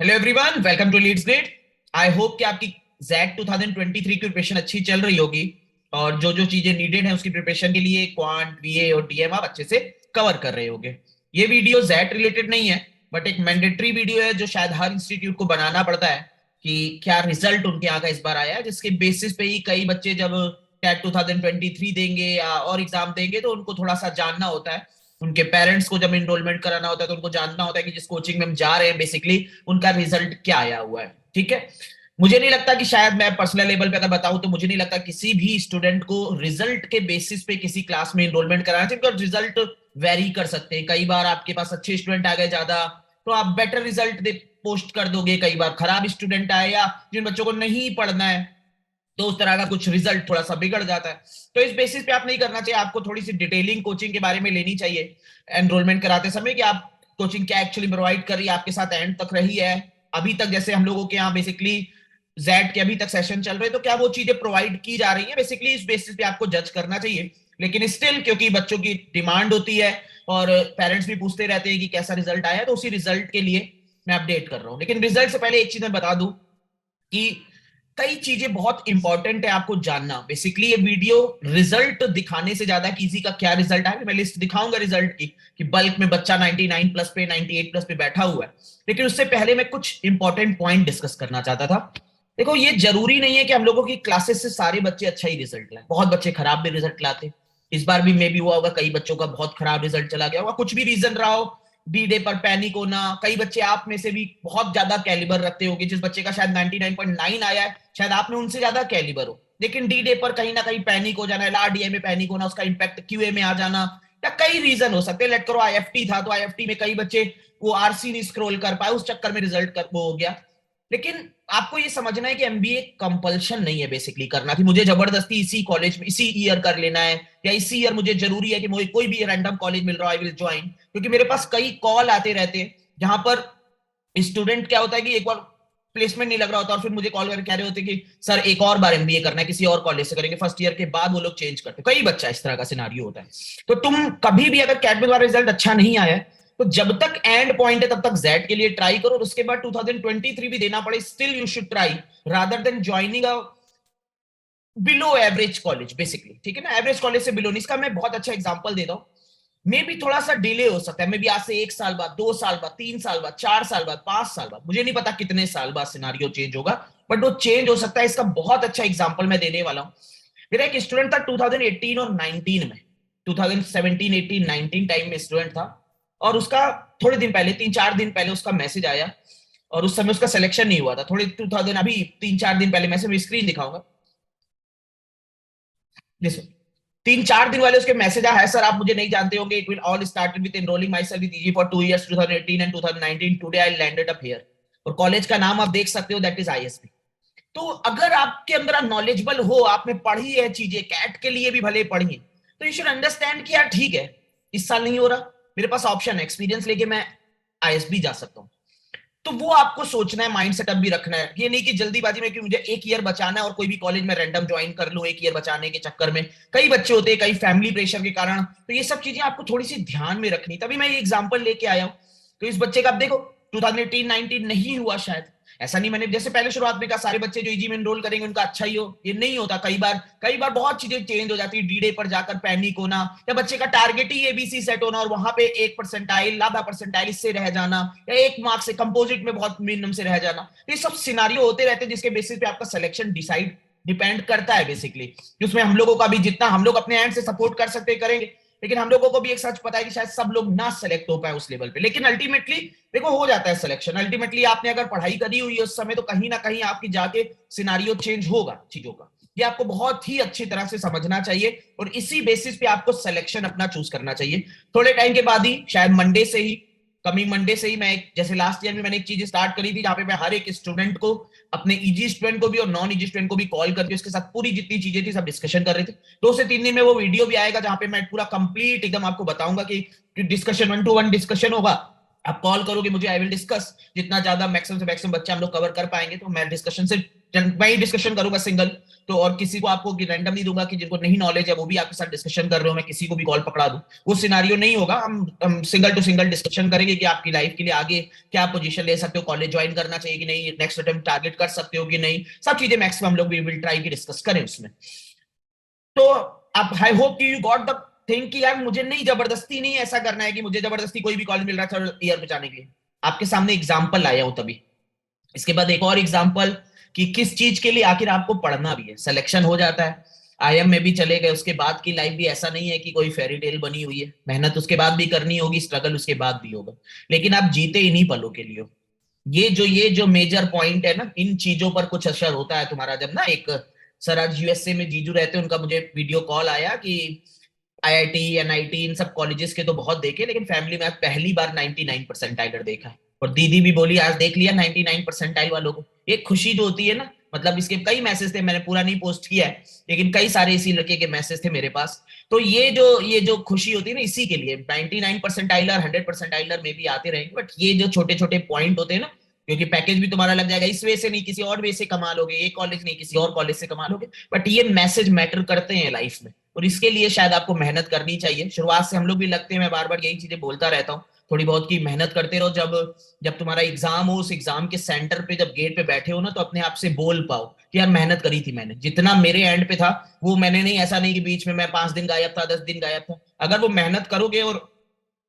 Hello everyone, welcome to leads grade. I hope कि आपकी Jack 2023 की प्रिपरेशन अच्छी चल रही होगी और जो जो चीजें नीडेड है उसकी प्रिपरेशन के लिए क्वांट, वीए और डीएम आप अच्छे से कवर कर रहे होगे। ये वीडियो जैक रिलेटेड नहीं है, बट एक मैंडेटरी वीडियो है जो शायद हर इंस्टीट्यूट को बनाना पड़ता है कि क्या रिजल्ट उनके यहाँ का इस बार आया है, जिसके बेसिस पे ही कई बच्चे जब टेट 2023 देंगे या और एग्जाम देंगे तो उनको थोड़ा सा जानना होता है। उनके पेरेंट्स को जब इनरोलमेंट कराना होता है तो उनको जानना होता है कि जिस कोचिंग में हम जा रहे हैं बेसिकली उनका रिजल्ट क्या आया हुआ है। ठीक है, मुझे नहीं लगता कि शायद मैं पर्सनल लेवल पे अगर बताऊं तो मुझे नहीं लगता किसी भी स्टूडेंट को रिजल्ट के बेसिस पे किसी क्लास में इनरोलमेंट कराना चाहिए, बिकॉज रिजल्ट वेरी कर सकते हैं। कई बार आपके पास अच्छे स्टूडेंट आ गए ज्यादा तो आप बेटर रिजल्ट पोस्ट कर दोगे, कई बार खराब स्टूडेंट आए या जिन बच्चों को नहीं पढ़ना है तो उस तरह का कुछ रिजल्ट थोड़ा सा बिगड़ जाता है। तो इस बेसिस पे आप नहीं करना चाहिए, आपको थोड़ी सी डिटेलिंग कोचिंग के बारे में लेनी चाहिए एनरोलमेंट कराते समय कि आप कोचिंग क्या एक्चुअली प्रोवाइड कर रही है, आपके साथ एंड तक रही है अभी तक। जैसे हम लोगों के यहाँ बेसिकली जेड के अभी तक सेशन चल रहे हैं तो क्या वो चीजें प्रोवाइड की जा रही है, बेसिकली इस बेसिस पे आपको जज करना चाहिए। लेकिन स्टिल क्योंकि बच्चों की डिमांड होती है और पेरेंट्स भी पूछते रहते हैं कि कैसा रिजल्ट आया, तो उसी रिजल्ट के लिए मैं अपडेट कर रहा हूँ। लेकिन रिजल्ट से पहले एक चीज मैं बता दूं कि कई चीजें बहुत इंपॉर्टेंट है आपको जानना। बेसिकली ये वीडियो रिजल्ट दिखाने से ज्यादा कि इजी का क्या रिजल्ट आया, मैं लिस्ट दिखाऊंगा रिजल्ट की कि बल्क में बच्चा 99 प्लस पे 98 प्लस पे बैठा हुआ है। लेकिन उससे पहले मैं कुछ इंपॉर्टेंट पॉइंट डिस्कस करना चाहता था। देखो, ये जरूरी नहीं है कि हम लोगों की क्लासेस से सारे बच्चे अच्छा ही रिजल्ट लाए, बहुत बच्चे खराब भी रिजल्ट लाते। इस बार भी मे भी हुआ होगा, कई बच्चों का बहुत खराब रिजल्ट चला गया होगा, कुछ भी रीजन रहा हो। डी डे पर पैनिक होना, कई बच्चे आप में से भी बहुत ज्यादा कैलिबर रखते होंगे, जिस बच्चे का शायद 99.9 आया है शायद आप में उनसे ज्यादा कैलिबर हो, लेकिन डी डे पर कहीं ना कहीं पैनिक हो जाना, लाडीए में पैनिक होना, उसका इंपैक्ट क्यूए में आ जाना, या कई रीजन हो सकते हैं। लेट करो आईएफटी था तो आईएफटी में कई बच्चे वो आरसी नहीं स्क्रॉल कर पाए, उस चक्कर में रिजल्ट कर वो हो गया। लेकिन आपको ये समझना है कि एमबीए कंपल्शन नहीं है बेसिकली करना कि मुझे जबरदस्ती इसी कॉलेज में इसी ईयर कर लेना है, या इसी ईयर मुझे जरूरी है कि मुझे कोई भी रैंडम कॉलेज मिल रहा है आई विल ज्वाइन। क्योंकि मेरे पास कई कॉल आते रहते हैं जहां पर स्टूडेंट क्या होता है कि एक बार प्लेसमेंट नहीं लग रहा होता और फिर मुझे कॉल करके कह रहे होते कि सर एक और बार एमबीए करना है, किसी और कॉलेज से करेंगे। फर्स्ट ईयर के बाद वो लोग चेंज करते, कई बच्चा इस तरह का सिनारियो होता है। तो तुम कभी भी अगर कैट में तुम्हारा रिजल्ट अच्छा नहीं आया है तो जब तक एंड पॉइंट है तब तक जेड के लिए ट्राई करो, और उसके बाद 2023 भी देना पड़े still you should try rather than joining a below average college basically. ठीक है ना, एवरेज कॉलेज से बिलो नहीं। इसका मैं बहुत अच्छा एग्जांपल देता हूं। मे भी थोड़ा सा डिले हो सकता है, मे भी आज से 1 साल बाद, 2 साल बाद, 3 साल बाद, 4 साल बाद, 5 साल बाद, मुझे नहीं पता कितने साल बाद सिनारियो चेंज होगा, बट वो चेंज हो सकता है। इसका बहुत अच्छा एग्जांपल मैं देने वाला हूं। मेरा एक स्टूडेंट था 2018 और 19 में, 2017 18 19 टाइम में स्टूडेंट था, और उसका थोड़े दिन पहले, 3 4 दिन पहले उसका मैसेज आया, और उस समय उसका सिलेक्शन नहीं हुआ था। थोड़े 2000 अभी 3 4 दिन पहले मैसेज स्क्रीन दिखाऊंगा, 3 4 दिन वाले उसके मैसेज आया है, सर आप मुझे नहीं जानते होंगे, it will all started with enrolling my self with easy for 2 years 2018 and 2019, today I landed up here. और कॉलेज का नाम आप देख सकते हो, दैट इज आईएसबी। तो अगर आपके अंदर नॉलेजेबल हो, आपने पढ़ी है चीजें, कैट के लिए भी भले पढ़ी, तो यू शुड अंडरस्टैंड कि यार ठीक है, इस साल नहीं हो रहा, मेरे पास ऑप्शन है, एक्सपीरियंस लेके मैं आईएसबी जा सकता हूँ। तो वो आपको सोचना है, माइंड सेटअप भी रखना है। ये नहीं कि जल्दीबाजी में कि मुझे एक ईयर बचाना है और कोई भी कॉलेज में रैंडम ज्वाइन कर लूं एक ईयर बचाने के चक्कर में। कई बच्चे होते हैं, कई फैमिली प्रेशर के कारण, तो ये सब चीजें आपको थोड़ी सी ध्यान में रखनी। तभी मैं ये एग्जांपल लेके आया हूं। तो इस बच्चे का आप देखो 2018 19 नहीं हुआ शायद, ऐसा नहीं, मैंने जैसे पहले शुरुआत में कहा सारे बच्चे जो ईजी में एनरोल करेंगे उनका अच्छा ही हो, ये नहीं होता। कई बार बहुत चीजें चेंज हो जाती है, डी डे पर जाकर पैनिक होना, या बच्चे का टारगेट ही एबीसी सेट होना और वहां पे 1% आधा परसेंटाइल इससे रह जाना, या 1 मार्क से कंपोजिट में बहुत मिनिमम से रह जाना। ये सब सिनारियो होते रहते हैं जिसके बेसिस पे आपका सिलेक्शन डिपेंड करता है बेसिकली। उसमें हम लोगों का भी जितना हम लोग अपने एंड से सपोर्ट कर सकते करेंगे, लेकिन हम लोगों को भी एक सच पता है कि शायद सब लोग ना सेलेक्ट हो पाए उस लेवल पे। लेकिन अल्टीमेटली देखो हो जाता है सिलेक्शन। अल्टीमेटली आपने अगर पढ़ाई करी हुई है उस समय तो कहीं ना कहीं आपकी जाके सिनारियो चेंज होगा चीजों का। ये आपको बहुत ही अच्छी तरह से समझना चाहिए और इसी बेसिस पे आपको सिलेक्शन अपना चूज करना चाहिए। थोड़े टाइम के बाद ही, शायद मंडे से ही, कमिंग मंडे से ही, मैं जैसे लास्ट ईयर में मैंने एक चीज स्टार्ट करी थी जहां पे मैं हर एक स्टूडेंट को, अपने ईजी स्टूडेंट को भी और नॉन ईजी स्टूडेंट को भी कॉल करके उसके साथ पूरी जितनी चीजें थी सब डिस्कशन कर रहे थे। 2 से 3 दिन में वो वीडियो भी आएगा जहां पे मैं पूरा कंप्लीट एकदम आपको बताऊंगा कि डिस्कशन 1 to 1 डिस्कशन होगा। आप कॉल करोगे मुझे, आई विल डिस्कस जितना ज्यादा मैक्सिमम से मैक्सिमम बच्चा हम लोग कवर कर पाएंगे, तो मैं डिस्कशन से मैं ही डिस्कशन करूंगा सिंगल, तो और किसी को आपको रैंडम नहीं दूंगा कि जिनको नहीं नॉलेज है वो भी आपके साथ डिस्कशन कर रहे हो, मैं किसी को भी कॉल पकड़ा दूं, वो सिनारियो नहीं होगा। हम सिंगल टू सिंगल डिस्कशन करेंगे कि आपकी लाइफ के लिए आगे क्या पोजीशन ले सकते हो, कॉलेज ज्वाइन करना चाहिए कि नहीं, नेक्स्ट अटेम्प्ट टारगेट कर सकते हो कि नहीं, सब चीजें मैक्सिमम हम लोग वी विल ट्राई की डिस्कस करें उसमें। तो आप आई hope you got the thing कि यार मुझे नहीं जबरदस्ती नहीं ऐसा करना है कि मुझे जबरदस्ती कोई भी कॉलेज मिल रहा है थर्ड ईयर में जाने के लिए। आपके सामने एग्जाम्पल लाया हूं तभी। इसके बाद एक और एग्जाम्पल कि किस चीज के लिए आखिर आपको पढ़ना भी है। सिलेक्शन हो जाता है, आईएम में भी चले गए, उसके बाद की लाइफ भी ऐसा नहीं है कि कोई फेरी टेल बनी हुई है, मेहनत उसके बाद भी करनी होगी, स्ट्रगल उसके बाद भी होगा, लेकिन आप जीते इन्हीं पलों के लिए। ये जो मेजर पॉइंट है ना, इन चीजों पर कुछ असर होता है तुम्हारा। जब ना एक सर आज यूएसए में जीजू रहते हैं, उनका मुझे वीडियो कॉल आया कि आईआईटी एनआईटी इन सब कॉलेजेस के तो बहुत देखे, लेकिन फैमिली में आज पहली बार 99 परसेंटाइलर देखा है। और दीदी भी बोली आज देख लिया 99 परसेंटाइल वालों को। एक खुशी जो होती है ना, मतलब इसके कई मैसेज थे, मैंने पूरा नहीं पोस्ट किया है, लेकिन कई सारे इसी लड़के के मैसेज थे मेरे पास। तो ये जो खुशी होती है ना, इसी के लिए 99 परसेंटाइलर 100 परसेंटाइलर में भी आते रहेंगे, बट ये जो छोटे छोटे पॉइंट होते हैं ना, क्योंकि पैकेज भी तुम्हारा लग जाएगा, इस वे से नहीं किसी और वे से कमा लोगे, एक कॉलेज नहीं किसी और कॉलेज से कमा लोगे, बट ये मैसेज मैटर करते हैं लाइफ में, और इसके लिए शायद आपको मेहनत करनी चाहिए। शुरुआत से हम लोग भी लगते हैं, मैं बार बार यही चीजें बोलता रहता हूँ, थोड़ी बहुत की मेहनत करते रहो। जब जब तुम्हारा एग्जाम हो, उस एग्जाम के सेंटर पे जब गेट पे बैठे हो ना, तो अपने आप से बोल पाओ कि यार मेहनत करी थी मैंने, जितना मेरे एंड पे था वो मैंने नहीं, ऐसा नहीं कि बीच में मैं 5 दिन गायब था, 10 दिन गायब था। अगर वो मेहनत करोगे और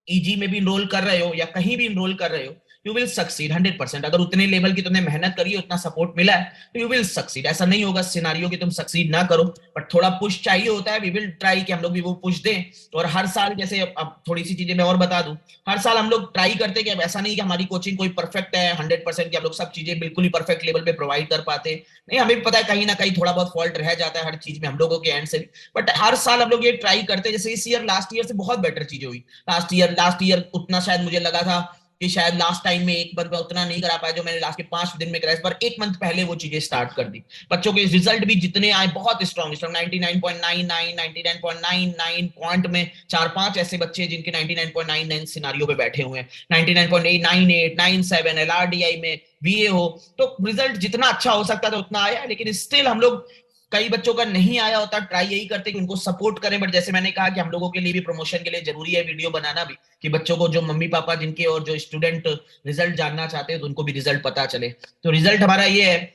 ईजी में भी इनरोल कर रहे हो या कहीं भी इनरोल कर रहे हो, यू विल सक्सीड 100%। अगर उतने लेवल की तुमने मेहनत करी है, उतना सपोर्ट मिला है, तो यू विल सक्सीड। ऐसा नहीं होगा सिनारियो कि तुम सक्सीड ना करो, बट थोड़ा पुश चाहिए होता है। वी विल ट्राई कि हम लोग भी वो पुश दें। और हर साल जैसे अब थोड़ी सी चीजें मैं और बता दूं, हर साल हम लोग ट्राई करते हैं कि अब ऐसा नहीं कि हमारी कोचिंग कोई परफेक्ट है 100% कि हम लोग सब चीजें बिल्कुल ही परफेक्ट लेवल पे प्रोवाइड कर पाते नहीं, हमें भी पता है कहीं ना कहीं थोड़ा बहुत फॉल्ट रह जाता है हर चीज में हम लोगों के एंड से। बट हर साल हम लोग ये ट्राई करते हैं। जैसे इस ईयर लास्ट ईयर से बहुत बेटर चीजें हुई। लास्ट ईयर उतना शायद मुझे लगा था कि शायद लास्ट टाइम में एक मंथ में उतना नहीं करा पाया जो मैंने लास्ट के 5 दिन में करा, इस बार एक मंथ पहले वो चीजें स्टार्ट कर दी। बच्चों के रिजल्ट भी जितने आए बहुत स्ट्रॉन्ग स्ट्रॉन्ग 99.99 99.99 पॉइंट में 4-5 ऐसे बच्चे जिनके 99.99 सिनारियो पे बैठे हुए हैं, 99.98 97 एलआरडीआई में बीए हो। तो रिजल्ट जितना अच्छा हो सकता था उतना आया, लेकिन स्टिल हम लोग कई बच्चों का नहीं आया होता, ट्राई यही करते कि उनको सपोर्ट करें। बट जैसे मैंने कहा कि हम लोगों के लिए भी प्रमोशन के लिए जरूरी है वीडियो बनाना भी, कि बच्चों को जो मम्मी पापा जिनके और जो स्टूडेंट रिजल्ट जानना चाहते हैं तो उनको भी रिजल्ट पता चले। तो रिजल्ट हमारा ये है,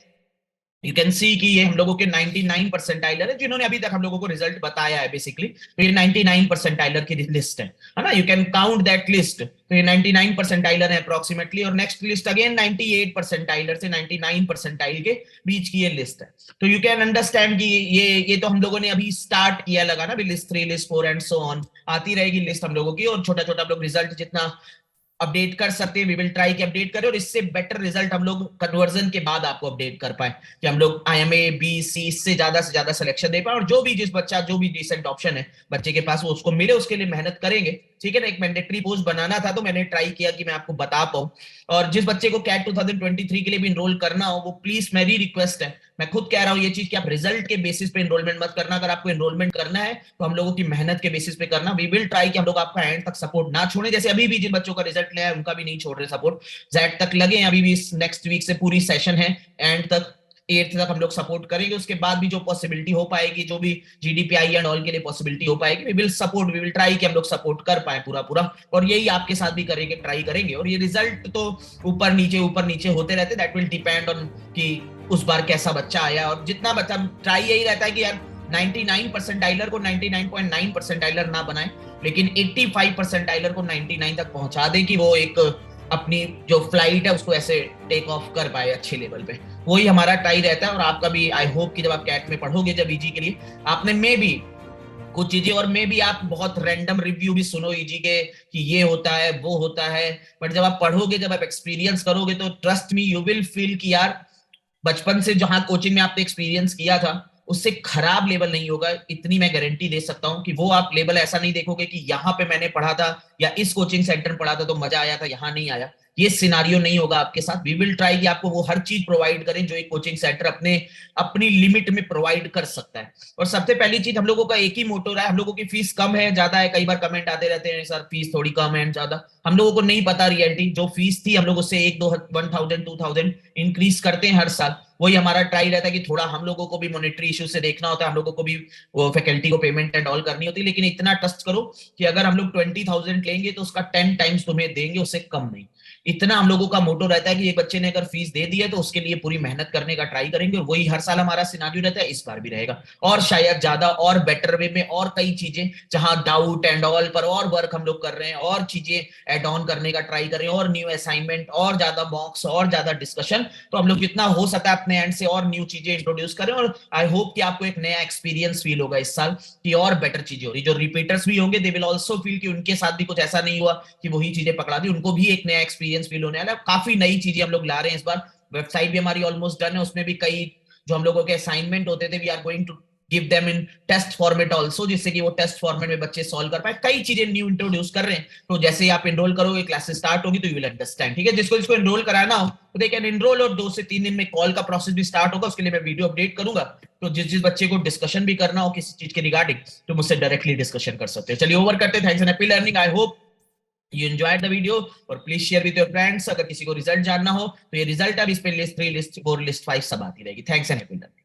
यू कैन सी कि ये हम लोगों के 99 परसेंटाइलर है जिन्होंने अभी तक हम लोगों को रिजल्ट बताया है बेसिकली। तो ये 99 परसेंटाइलर की लिस्ट है ना, you can count that list. तो ये 99 परसेंटाइलर है अप्रोक्सीमेटली, और नेक्स्ट लिस्ट अगेन 98 परसेंटाइलर से 99 परसेंटाइल के बीच की ये लिस्ट है। तो यू कैन अंडरस्टैंड कि ये तो हम लोगों ने अभी स्टार्ट किया लगा ना, list 3 list 4 and so on आती रहेगी लिस्ट हम लोगों की, और छोटा छोटा हम लोग रिजल्ट जितना अपडेट कर सकते हैं वी विल ट्राई कि अपडेट करें, और इससे बेटर रिजल्ट हम लोग कन्वर्जन के बाद आपको अपडेट कर पाए कि हम लोग आईएमए बी सी इससे ज्यादा से ज्यादा सिलेक्शन दे पाए, और जो भी जिस बच्चा जो भी डिसेंट ऑप्शन है बच्चे के पास वो उसको मिले, उसके लिए मेहनत करेंगे। ठीक है ना, एक मैंडेटरी पोस्ट बनाना था तो मैंने ट्राई किया कि मैं आपको बता पाऊं। और जिस बच्चे को कैट 2023 के लिए भी इनरोल करना हो, वो प्लीज मेरी रिक्वेस्ट है, मैं खुद कह रहा हूं ये चीज कि आप रिजल्ट के बेसिस पे एनरोलमेंट मत करना। अगर आपको एनरोलमेंट करना है तो हम लोगों की मेहनत के बेसिस पे करना। वी विल ट्राई कि हम लोग आपका एंड तक सपोर्ट ना छोड़े, जैसे अभी भी जिन बच्चों का रिजल्ट लिया है उनका भी नहीं छोड़ रहे सपोर्ट, जेड तक लगे। अभी भी नेक्स्ट वीक से पूरी सेशन है, एंड तक 8th तक हम लोग सपोर्ट करेंगे। उसके बाद भी जो पॉसिबिलिटी हो पाएगी, जो भी जीडीपीआई एंड ऑल के लिए पॉसिबिलिटी हो पाएगी, we will support, we will try कि हम लोग सपोर्ट कर पाए पूरा पूरा। और यही आपके साथ भी करेंगे, ट्राई करेंगे। और ये रिजल्ट तो ऊपर नीचे होते रहते, दैट विल डिपेंड ऑन कि उस बार कैसा बच्चा आया। और जितना बच्चा, ट्राई यही रहता है कि यार 99 परसेंटाइलर को 99.9 परसेंटाइलर ना बनाए, लेकिन 85 परसेंटाइलर को 99 तक पहुंचा दे कि वो एक अपनी जो फ्लाइट है उसको ऐसे टेक ऑफ कर पाए अच्छे लेवल पे। वही हमारा ट्राई रहता है। और आपका भी आई होप कि जब आप कैट में पढ़ोगे जब ईजी के लिए, आपने मे भी कुछ चीजें, और मे भी आप बहुत रैंडम रिव्यू भी सुनो ईजी के कि ये होता है वो होता है, बट जब आप पढ़ोगे, जब आप एक्सपीरियंस करोगे, तो trust me you will feel कि यार बचपन से जहां कोचिंग में आपने एक्सपीरियंस किया था उससे खराब लेवल नहीं होगा। इतनी मैं गारंटी दे सकता हूं कि वो आप लेवल ऐसा नहीं देखोगे कि यहाँ पे मैंने पढ़ा था या इस कोचिंग सेंटर में पढ़ा था तो मजा आया था, यहाँ नहीं आया। ये सिनारियो नहीं होगा आपके साथ। वी विल ट्राई कि आपको वो हर चीज प्रोवाइड करें जो एक कोचिंग सेंटर अपनी लिमिट में प्रोवाइड कर सकता है। और सबसे पहली चीज, हम लोगों का एक ही मोटो रहा है, हम लोगों की फीस कम है ज्यादा है, कई बार कमेंट आते रहते हैं सर फीस थोड़ी कम है ज्यादा। हम लोगों को नहीं पता रियलिटी, जो फीस थी हम लोग उससे 1,000 2,000 इंक्रीज करते हैं हर साल। वही हमारा ट्राई रहता है कि थोड़ा हम लोगों को भी मॉनेटरी इशू से देखना होता है, हम लोगों को भी वो फैकल्टी को पेमेंट एंड ऑल करनी होती है। लेकिन इतना ट्रस्ट करो कि अगर हम लोग 20,000 लेंगे तो उसका 10 टाइम्स तुम्हें देंगे, उससे कम नहीं। इतना हम लोगों का मोटो रहता है कि एक बच्चे ने अगर फीस दे दी है तो उसके लिए पूरी मेहनत करने का ट्राई करेंगे, और वही हर साल हमारा सिनारियो रहता है, इस बार भी रहेगा। और शायद ज्यादा और बेटर वे में और कई चीजें जहां डाउट एंड ऑल पर और वर्क हम लोग कर रहे हैं, और चीजें एड ऑन करने का ट्राई कर रहे हैं, और न्यू असाइनमेंट और ज्यादा मॉक्स और ज्यादा डिस्कशन। तो हम लोग जितना हो सकता है अपने एंड से और न्यू चीजें इंट्रोड्यूस करें, और आई होप कि आपको एक नया एक्सपीरियंस फील होगा इस साल कि और बेटर चीजें हो रही। जो रिपीटर्स भी होंगे दे विल आल्सो फील कि उनके साथ भी कुछ ऐसा नहीं हुआ कि वही चीजें पकड़ा दी, उनको भी एक नया एक्सपीरियंस फील होने वाला है। काफी नई चीजें हम लोग ला रहे हैं इस बार। वेबसाइट भी हमारी ऑलमोस्ट डन है, उसमें भी कई जो हम लोगों के असाइनमेंट होते थे we are going to give them in test format also, जिससे कि वो टेस्ट फॉर्मेट में बच्चे सॉल्व कर पाए। कई चीजें न्यू इंट्रोड्यूस कर रहे हैं, तो जैसे ही आप एनरोल करोगे क्लासेस स्टार्ट होगी तो यू विल अंडरस्टैंड। ठीक है, जिसको एनरोल कराना हो तो दे कैन एनरोल, और 2 से 3 दिन में कॉल का प्रोसेस भी स्टार्ट होगा, उसके लिए मैं वीडियो अपडेट करूंगा। तो जिस बच्चे को डिस्कशन भी करना हो किसी चीज के रिगार्डिंग तो मुझसे डायरेक्टली डिस्कशन कर सकते हैं। चलिए ओवर करते हैं। Thanks and happy learning. I hope you enjoyed the video, और please share with your friends. अगर किसी को रिजल्ट जानना हो तो ये रिजल्ट अब इस पे लिस्ट 3 लिस्ट 4 लिस्ट 5 सब आती रहेगी। Thanks and happy learning.